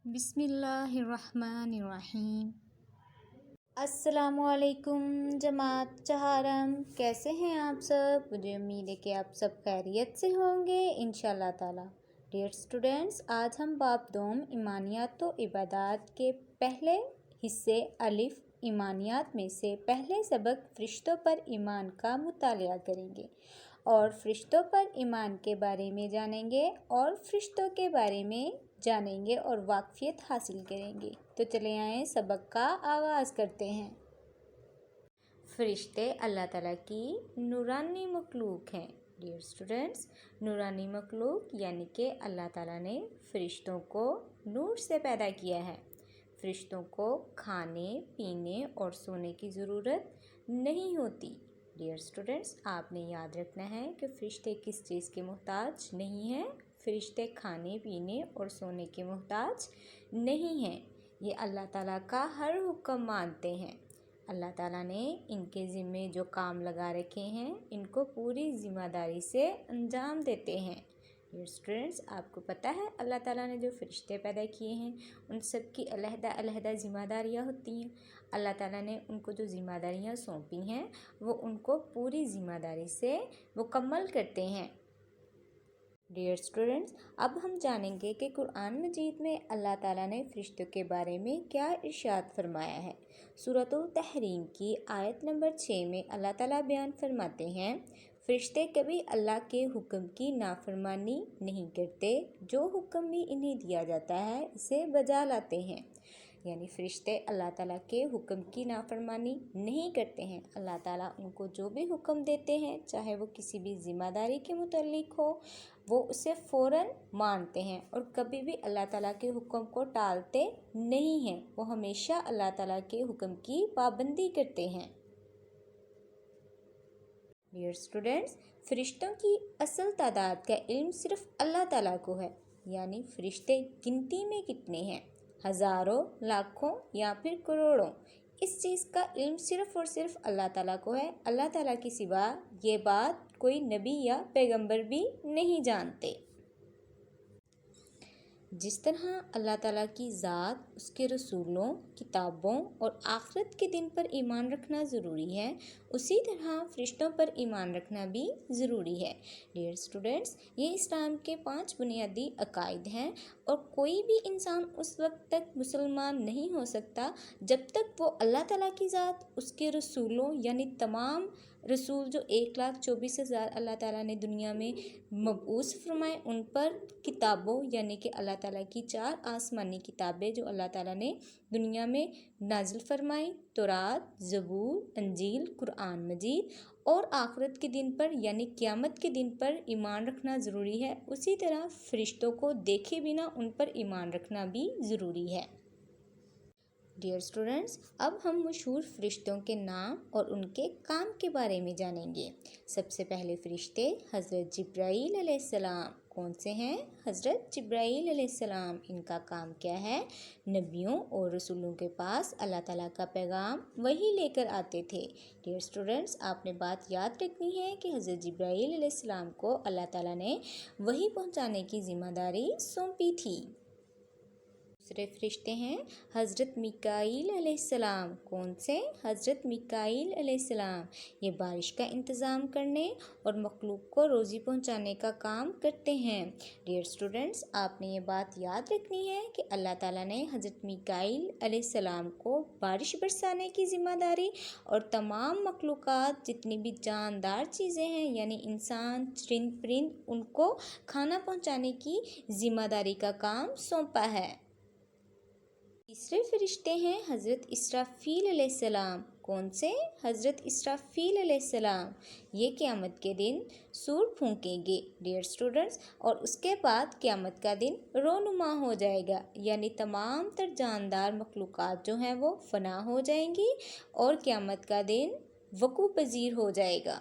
بسم اللہ الرحمن الرحیم۔ السلام علیکم جماعت چہارم، کیسے ہیں آپ سب؟ مجھے امید ہے کہ آپ سب خیریت سے ہوں گے انشاءاللہ تعالی۔ ڈیئر اسٹوڈینٹس، آج ہم باب دوم ایمانیات و عبادات کے پہلے حصے الف ایمانیات میں سے پہلے سبق فرشتوں پر ایمان کا مطالعہ کریں گے اور فرشتوں پر ایمان کے بارے میں جانیں گے اور فرشتوں کے بارے میں جانیں گے اور واقفیت حاصل کریں گے۔ تو چلے آئیں سبق کا آغاز کرتے ہیں۔ فرشتے اللہ تعالیٰ کی نورانی مخلوق ہیں۔ ڈیئر اسٹوڈینٹس، نورانی مخلوق یعنی کہ اللہ تعالیٰ نے فرشتوں کو نور سے پیدا کیا ہے۔ فرشتوں کو کھانے، پینے اور سونے کی ضرورت نہیں ہوتی۔ ڈیئر اسٹوڈینٹس، آپ نے یاد رکھنا ہے کہ فرشتے کس چیز کے محتاج نہیں ہیں؟ فرشتے کھانے، پینے اور سونے کے محتاج نہیں ہیں۔ یہ اللہ تعالیٰ کا ہر حکم مانتے ہیں۔ اللہ تعالیٰ نے ان کے ذمے جو کام لگا رکھے ہیں ان کو پوری ذمہ داری سے انجام دیتے ہیں۔ ڈیئر اسٹوڈینٹس، آپ کو پتہ ہے اللہ تعالیٰ نے جو فرشتے پیدا کیے ہیں ان سب کی علیحدہ علیحدہ ذمہ داریاں ہوتی ہیں۔ اللہ تعالیٰ نے ان کو جو ذمہ داریاں سونپی ہیں وہ ان کو پوری ذمہ داری سے مکمل کرتے ہیں۔ ڈیئر اسٹوڈینٹس، اب ہم جانیں گے کہ قرآن مجید میں اللہ تعالیٰ نے فرشتوں کے بارے میں کیا ارشاد فرمایا ہے۔ سورۃ التحریم کی آیت نمبر 6 میں اللہ تعالیٰ بیان فرماتے ہیں، فرشتے کبھی اللہ کے حکم کی نافرمانی نہیں کرتے، جو حکم بھی انہیں دیا جاتا ہے اسے بجا لاتے ہیں۔ یعنی فرشتے اللہ تعالیٰ کے حکم کی نافرمانی نہیں کرتے ہیں۔ اللہ تعالیٰ ان کو جو بھی حکم دیتے ہیں، چاہے وہ کسی بھی ذمہ داری کے متعلق ہو، وہ اسے فوراً مانتے ہیں اور کبھی بھی اللہ تعالیٰ کے حکم کو ٹالتے نہیں ہیں۔ وہ ہمیشہ اللہ تعالیٰ کے حکم کی پابندی کرتے ہیں۔ ڈیئر اسٹوڈینٹس، فرشتوں کی اصل تعداد کا علم صرف اللہ تعالیٰ کو ہے۔ یعنی فرشتے گنتی میں کتنے ہیں، ہزاروں، لاکھوں یا پھر کروڑوں، اس چیز کا علم صرف اور صرف اللہ تعالیٰ کو ہے۔ اللہ تعالیٰ کے سوا یہ بات کوئی نبی یا پیغمبر بھی نہیں جانتے۔ جس طرح اللہ تعالیٰ کی ذات، اس کے رسولوں، کتابوں اور آخرت کے دن پر ایمان رکھنا ضروری ہے، اسی طرح فرشتوں پر ایمان رکھنا بھی ضروری ہے۔ ڈیئر اسٹوڈینٹس، یہ اسلام کے 5 بنیادی عقائد ہیں اور کوئی بھی انسان اس وقت تک مسلمان نہیں ہو سکتا جب تک وہ اللہ تعالیٰ کی ذات، اس کے رسولوں یعنی تمام رسول جو 1,24,000 اللہ تعالیٰ نے دنیا میں مبعوث فرمائے، ان پر کتابوں یعنی کہ اللہ تعالیٰ کی 4 آسمانی کتابیں جو اللہ تعالیٰ نے دنیا میں نازل فرمائی، تورات، زبور، انجیل، قرآن مجید، اور آخرت کے دن پر یعنی قیامت کے دن پر ایمان رکھنا ضروری ہے۔ اسی طرح فرشتوں کو دیکھے بنا ان پر ایمان رکھنا بھی ضروری ہے۔ ڈیئر اسٹوڈینٹس، اب ہم مشہور فرشتوں کے نام اور ان کے کام کے بارے میں جانیں گے۔ سب سے پہلے فرشتے حضرت جبرائیل علیہ السلام کون سے ہیں؟ حضرت جبرائیل علیہ السلام، ان کا کام کیا ہے؟ نبیوں اور رسولوں کے پاس اللہ تعالیٰ کا پیغام وہی لے کر آتے تھے۔ ڈیئر اسٹوڈینٹس، آپ نے بات یاد رکھنی ہے کہ حضرت جبرائیل علیہ السلام کو اللہ تعالیٰ نے وحی پہنچانے کی ذمہ داری سونپی تھی۔ دوسرے فرشتے ہیں حضرت میکائیل علیہ السلام، کون سے؟ حضرت میکائیل علیہ السلام، یہ بارش کا انتظام کرنے اور مخلوق کو روزی پہنچانے کا کام کرتے ہیں۔ ڈیئر اسٹوڈینٹس، آپ نے یہ بات یاد رکھنی ہے کہ اللہ تعالیٰ نے حضرت میکائیل علیہ السلام کو بارش برسانے کی ذمہ داری اور تمام مخلوقات جتنی بھی جاندار چیزیں ہیں یعنی انسان، چرند پرند، ان کو کھانا پہنچانے کی ذمہ داری کا کام سونپا ہے۔ تیسرے فرشتے ہیں حضرت اسرافیل علیہ السلام، کون سے؟ حضرت اسرافیل علیہ السلام، یہ قیامت کے دن سور پھونکیں گے۔ ڈیئر اسٹوڈنٹس، اور اس کے بعد قیامت کا دن رونما ہو جائے گا، یعنی تمام تر جاندار مخلوقات جو ہیں وہ فنا ہو جائیں گی اور قیامت کا دن وقوع پذیر ہو جائے گا۔